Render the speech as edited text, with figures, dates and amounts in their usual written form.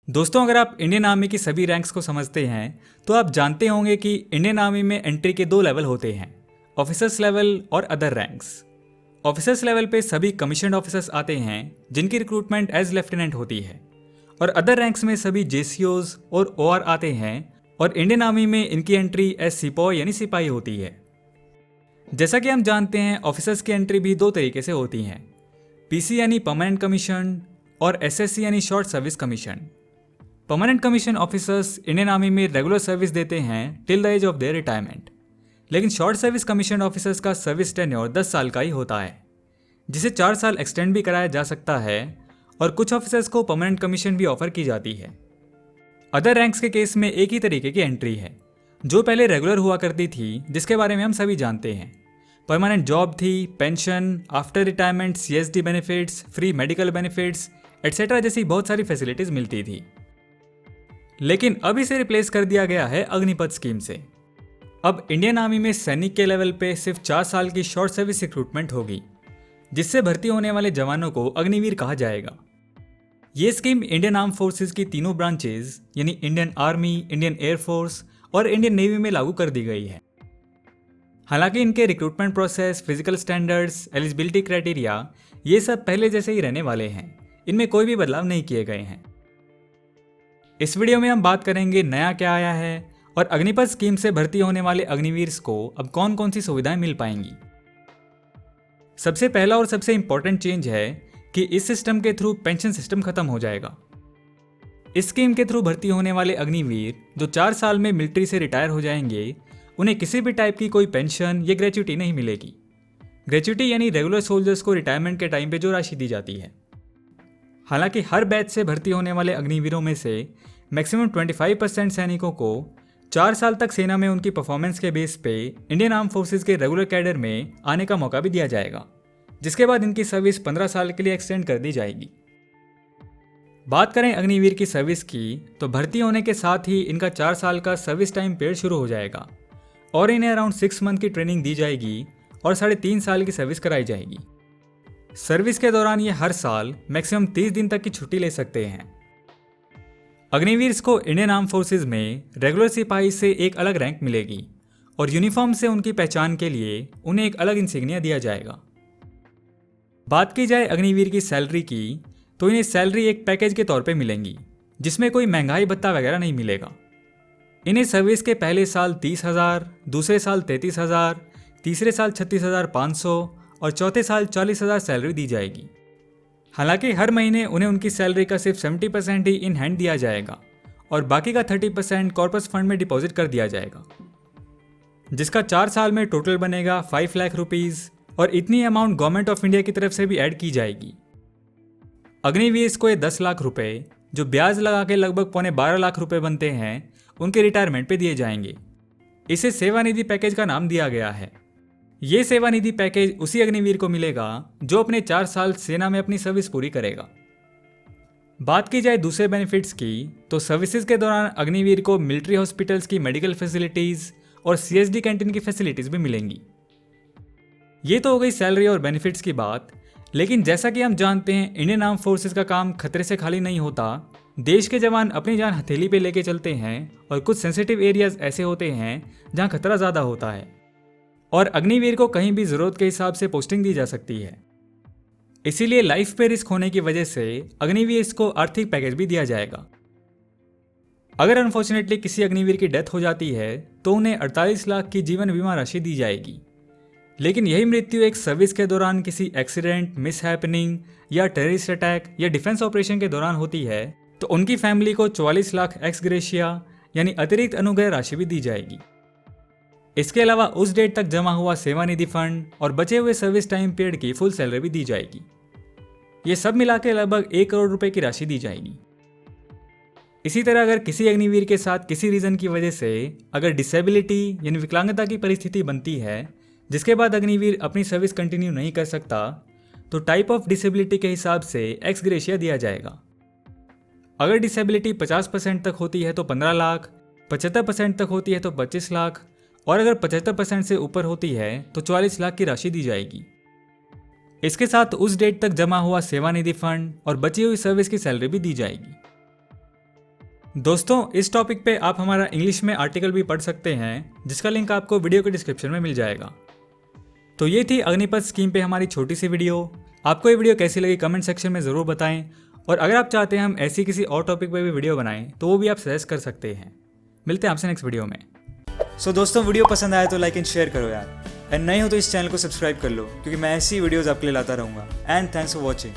दोस्तों, अगर आप इंडियन आर्मी की सभी रैंक्स को समझते हैं तो आप जानते होंगे कि इंडियन आर्मी में एंट्री के दो लेवल होते हैं, ऑफिसर्स लेवल और अदर रैंक्स। ऑफिसर्स लेवल पे सभी कमीशन्ड ऑफिसर्स आते हैं जिनकी रिक्रूटमेंट एज लेफ्टिनेंट होती है, और अदर रैंक्स में सभी जेसीओज और ओआर आते हैं, और इंडियन आर्मी में इनकी एंट्री एज सिपॉय यानी सिपाही होती है। जैसा कि हम जानते हैं, ऑफिसर्स की एंट्री भी दो तरीके से होती हैं, पीसी यानी परमानेंट कमीशन और एसएससी यानी short service commission. Permanent commission officers Indian army में रेगुलर सर्विस देते हैं till the age of their retirement, लेकिन शॉर्ट सर्विस कमीशन ऑफिसर्स का सर्विस टेन्योर 10 साल का ही होता है, जिसे 4 साल एक्सटेंड भी कराया जा सकता है, और कुछ ऑफिसर्स को परमानेंट कमीशन भी ऑफर की जाती है। अदर रैंक्स के केस में एक ही तरीके की एंट्री है, जो पहले रेगुलर हुआ करती थी, जिसके बारे में हम सभी जानते हैं। परमानेंट जॉब थी, pension, after retirement CSD benefits, free medical benefits etcetera जैसी बहुत सारी फैसिलिटीज मिलती थी। लेकिन अब इसे रिप्लेस कर दिया गया है अग्निपथ स्कीम से। अब इंडियन आर्मी में सैनिक के लेवल पे सिर्फ 4 साल की शॉर्ट सर्विस रिक्रूटमेंट होगी, जिससे भर्ती होने वाले जवानों को अग्निवीर कहा जाएगा। ये स्कीम इंडियन आर्म फोर्सेज की तीनों ब्रांचेज यानी इंडियन आर्मी, इंडियन एयरफोर्स और इंडियन नेवी में लागू कर दी गई है। हालांकि इनके recruitment process, physical standards, eligibility criteria ये सब पहले जैसे ही रहने वाले हैं, इनमें कोई भी बदलाव नहीं किए गए हैं। इस वीडियो में हम बात करेंगे नया क्या आया है और अग्निपथ स्कीम से भर्ती होने वाले अग्निवीर्स को अब कौन कौन सी सुविधाएं मिल पाएंगी। सबसे पहला और सबसे इंपॉर्टेंट चेंज है कि इस सिस्टम के थ्रू पेंशन सिस्टम खत्म हो जाएगा। इस स्कीम के थ्रू भर्ती होने वाले अग्निवीर जो 4 साल में मिलिट्री से रिटायर हो जाएंगे, उन्हें किसी भी टाइप की कोई पेंशन या ग्रेच्युटी नहीं मिलेगी। ग्रेच्युटी यानी रेगुलर सोल्जर्स को रिटायरमेंट के टाइम पे जो राशि दी जाती है। हालांकि हर बैच से भर्ती होने वाले अग्निवीरों में से मैक्सिमम 25% सैनिकों को 4 साल तक सेना में उनकी परफॉर्मेंस के बेस पे इंडियन आर्म फोर्सेज के रेगुलर कैडर में आने का मौका भी दिया जाएगा, जिसके बाद इनकी सर्विस 15 साल के लिए एक्सटेंड कर दी जाएगी। बात करें अग्निवीर की सर्विस की, तो भर्ती होने के साथ ही इनका 4 साल का सर्विस टाइम पीरियड शुरू हो जाएगा, और इन्हें अराउंड 6 मंथ की ट्रेनिंग दी जाएगी और 3.5 साल की सर्विस कराई जाएगी। सर्विस के दौरान ये हर साल मैक्सिमम 30 दिन तक की छुट्टी ले सकते हैं। अग्निवीर्स को इंडियन आर्म फोर्सेज में रेगुलर सिपाही से एक अलग रैंक मिलेगी, और यूनिफॉर्म से उनकी पहचान के लिए उन्हें एक अलग इंसिग्निया दिया जाएगा। बात की जाए अग्निवीर की सैलरी की, तो इन्हें सैलरी एक पैकेज के तौर पे मिलेंगी, जिसमें कोई महंगाई भत्ता वगैरह नहीं मिलेगा। इन्हें सर्विस के पहले साल 30,000, दूसरे साल 33,000, तीसरे साल 36,500 और चौथे साल 40,000 सैलरी दी जाएगी। हालांकि हर महीने उन्हें उनकी सैलरी का सिर्फ 70% ही इन हैंड दिया जाएगा, और बाकी का 30% कॉर्पस फंड में डिपॉजिट कर दिया जाएगा, जिसका 4 साल में टोटल बनेगा 5 लाख रुपीज़, और इतनी अमाउंट गवर्नमेंट ऑफ इंडिया की तरफ से भी ऐड की जाएगी। अग्निवीर्स को ये 10 लाख रुपए, जो ब्याज लगा के लगभग 12.25 लाख रुपए बनते हैं, उनके रिटायरमेंट पे दिए जाएंगे। इसे सेवानिधि पैकेज का नाम दिया गया है। ये सेवानिधि पैकेज उसी अग्निवीर को मिलेगा जो अपने 4 साल सेना में अपनी सर्विस पूरी करेगा। बात की जाए दूसरे बेनिफिट्स की, तो सर्विसेज के दौरान अग्निवीर को मिलिट्री हॉस्पिटल्स की मेडिकल फैसिलिटीज और सीएसडी कैंटीन की फैसिलिटीज भी मिलेंगी। ये तो हो गई सैलरी और बेनिफिट्स की बात, लेकिन जैसा कि हम जानते हैं, इंडियन आर्म फोर्सेज का काम खतरे से खाली नहीं होता। देश के जवान अपनी जान हथेली पे लेके चलते हैं, और कुछ सेंसिटिव एरियाज ऐसे होते हैं जहाँ खतरा ज़्यादा होता है, और अग्निवीर को कहीं भी ज़रूरत के हिसाब से पोस्टिंग दी जा सकती है। इसीलिए लाइफ पे रिस्क होने की वजह से अग्निवीर को आर्थिक पैकेज भी दिया जाएगा। अगर अनफॉर्चुनेटली किसी अग्निवीर की डेथ हो जाती है, तो उन्हें 48 लाख की जीवन बीमा राशि दी जाएगी। लेकिन यही मृत्यु एक सर्विस के दौरान किसी एक्सीडेंट, मिस हैपनिंग या टेररिस्ट अटैक या डिफेंस ऑपरेशन के दौरान होती है, तो उनकी फैमिली को 44 लाख एक्स ग्रेशिया यानी अतिरिक्त अनुग्रह राशि भी दी जाएगी। इसके अलावा उस डेट तक जमा हुआ सेवानिधि फंड और बचे हुए सर्विस टाइम पीरियड की फुल सैलरी भी दी जाएगी। ये सब मिला के लगभग 1 करोड़ रुपए की राशि दी जाएगी। इसी तरह अगर किसी अग्निवीर के साथ किसी रीजन की वजह से अगर डिसेबिलिटी यानी विकलांगता की परिस्थिति बनती है, जिसके बाद अग्निवीर अपनी सर्विस कंटिन्यू नहीं कर सकता, तो टाइप ऑफ डिसेबिलिटी के हिसाब से एक्स ग्रेशिया दिया जाएगा। अगर डिसेबिलिटी 50% तक होती है तो 15 लाख, 75% तक होती है तो 25 लाख, और अगर 75% से ऊपर होती है तो 44 लाख की राशि दी जाएगी। इसके साथ उस डेट तक जमा हुआ सेवानिधि फंड और बची हुई सर्विस की सैलरी भी दी जाएगी। दोस्तों, इस टॉपिक पे आप हमारा इंग्लिश में आर्टिकल भी पढ़ सकते हैं, जिसका लिंक आपको वीडियो के डिस्क्रिप्शन में मिल जाएगा। तो ये थी अग्निपथ स्कीम पे हमारी छोटी सी वीडियो। आपको ये वीडियो कैसी लगी कमेंट सेक्शन में ज़रूर बताएं, और अगर आप चाहते हैं हम ऐसी किसी और टॉपिक पे भी वीडियो बनाएं तो वो भी आप सजेस्ट कर सकते हैं। मिलते हैं आपसे नेक्स्ट वीडियो में। सो दोस्तों, वीडियो पसंद आया तो लाइक एंड शेयर करो यार, एंड नए हो तो इस चैनल को सब्सक्राइब कर लो, क्योंकि मैं ऐसी वीडियोस आपके लिए लाता रहूँगा। And thanks for watching.